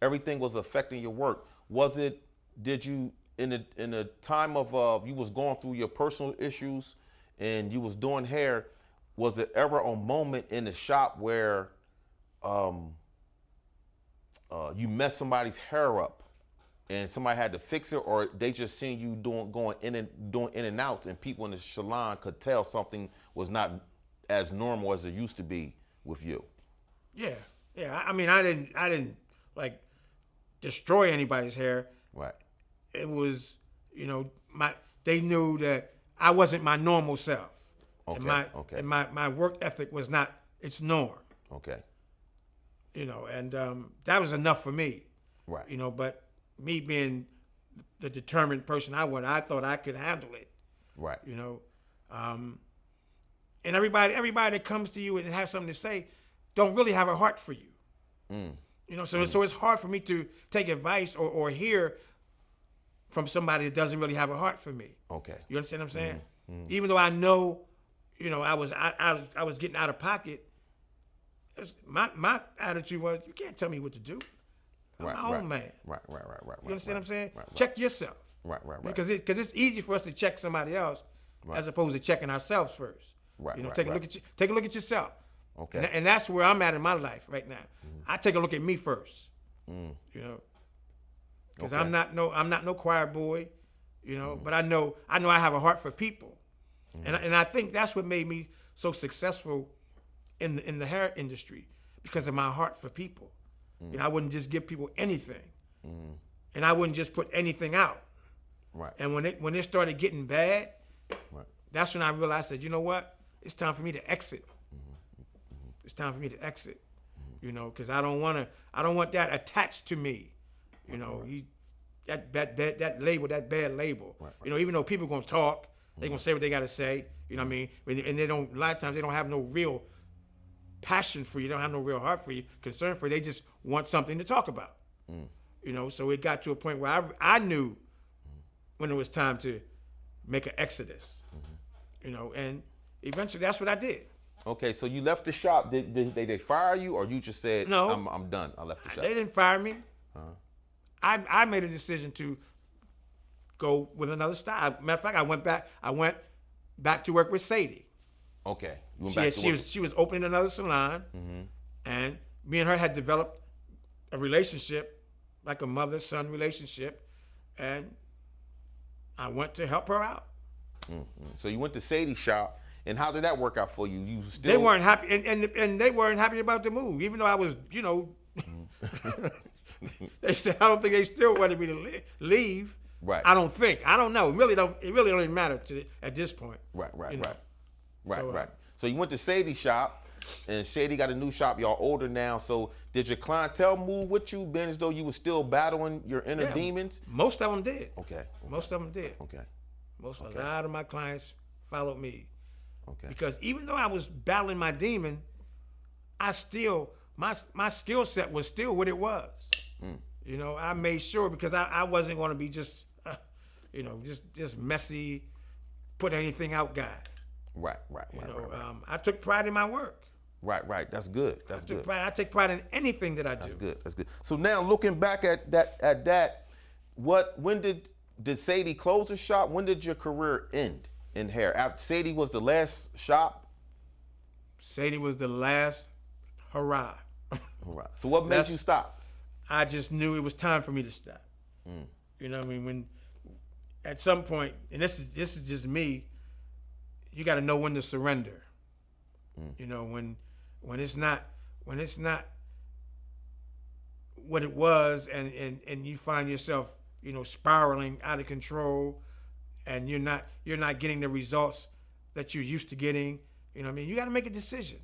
Everything was affecting your work. Did you, in the time of you was going through your personal issues and you was doing hair, was it ever a moment in the shop where you messed somebody's hair up and somebody had to fix it, or they just seen you doing in and out, and people in the salon could tell something was not as normal as it used to be with you? Yeah. I mean, I didn't like destroy anybody's hair. Right. It was, they knew that I wasn't my normal self. Okay. And my work ethic was not its norm. Okay. And that was enough for me. Right. But me being the determined person I thought I could handle it. Right. And everybody that comes to you and has something to say don't really have a heart for you. So it's hard for me to take advice or hear from somebody that doesn't really have a heart for me. Okay. You understand what I'm saying? Even though I know, I was getting out of pocket. My attitude was, you can't tell me what to do. I'm my own man. Right. You understand what I'm saying? Right. Check yourself. Right. Because it's easy for us to check somebody else as opposed to checking ourselves first. Right. Take a look at yourself. Okay. And that's where I'm at in my life right now. I take a look at me first. Because I'm not no choir boy, but I know I have a heart for people. And I think that's what made me so successful in the hair industry, because of my heart for people. I wouldn't just give people anything. And I wouldn't just put anything out. Right. And when it started getting bad, that's when I realized that, you know what? It's time for me to exit. It's time for me to exit. Because I don't want that attached to me. That label, that bad label. Right. Even though people gonna talk, they gonna say what they gotta say. You know what I mean? And a lot of times they don't have no real passion for you. They don't have no real heart for you, concern for you. They just want something to talk about. So it got to a point where I knew when it was time to make an exodus. And eventually that's what I did. Okay, so you left the shop. Did they fire you, or you just said, no, I'm done, I left the shop? They didn't fire me. I made a decision to go with another style. Matter of fact, I went back to work with Sadie. Okay. She was opening another salon, and me and her had developed a relationship, like a mother-son relationship, and I went to help her out. So you went to Sadie's shop, and how did that work out for you? They weren't happy, and they weren't happy about the move, even though I was, they said, I don't think they still wanted me to leave. Right. I don't think. I don't know. It really don't even matter at this point. Right. So you went to Sadie's shop, and Sadie got a new shop. Y'all older now. So did your clientele move with you, being as though you were still battling your inner demons? Most of them did. Okay. Most of them did. Okay. A lot of my clients followed me. Okay. Because even though I was battling my demon, I still, my skill set was still what it was. I made sure, because I wasn't going to be just, just messy, put anything out guy. Right. I took pride in my work. Right. That's good. I take pride in anything that I do. That's good. So now looking back at that, when did Sadie close the shop? When did your career end in hair? After Sadie was the last shop? Sadie was the last hurrah. Hurrah. So what made you stop? I just knew it was time for me to stop. You know what I mean? When at some point, and this is just me, you got to know when to surrender. When it's not what it was, and you find yourself, spiraling out of control, and you're not getting the results that you're used to getting. You know what I mean? You got to make a decision.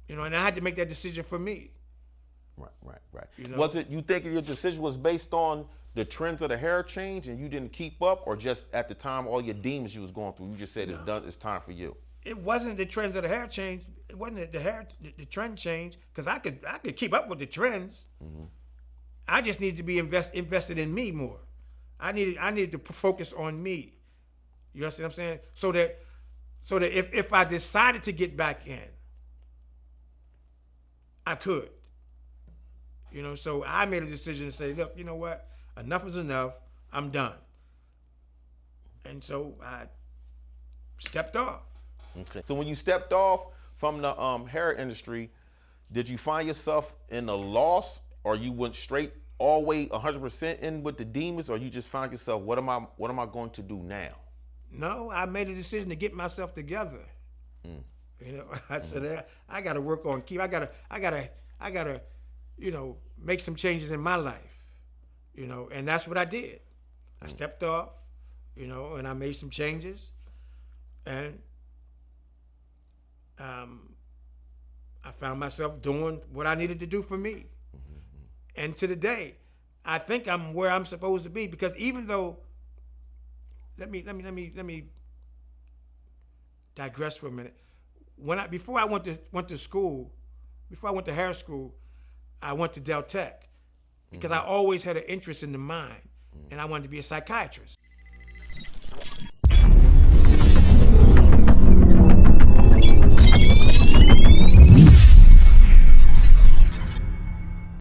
And I had to make that decision for me. Right. Was it, you think your decision was based on the trends of the hair change and you didn't keep up, or just at the time all your demons you was going through, you just said it's done, it's time for you? It wasn't the trends of the hair change. It wasn't the trend change, because I could keep up with the trends. I just needed to be invested in me more. I needed to focus on me. You understand what I'm saying? So that if I decided to get back in, I could. You know, so I made a decision to say, look, you know what? Enough is enough. I'm done. And so I stepped off. Okay. So when you stepped off from the hair industry, did you find yourself in a loss, or you went straight all the way 100% in with the demons, or you just found yourself, what am I going to do now? No, I made a decision to get myself together. You know, I said I got to work on I gotta, you know, make some changes in my life. You know, and that's what I did. I stepped off, you know, and I made some changes, and I found myself doing what I needed to do for me. And to the day, I think I'm where I'm supposed to be, because even though, let me digress for a minute. Before I went to school, before I went to hair school, I went to Del Tech because I always had an interest in the mind, and I wanted to be a psychiatrist.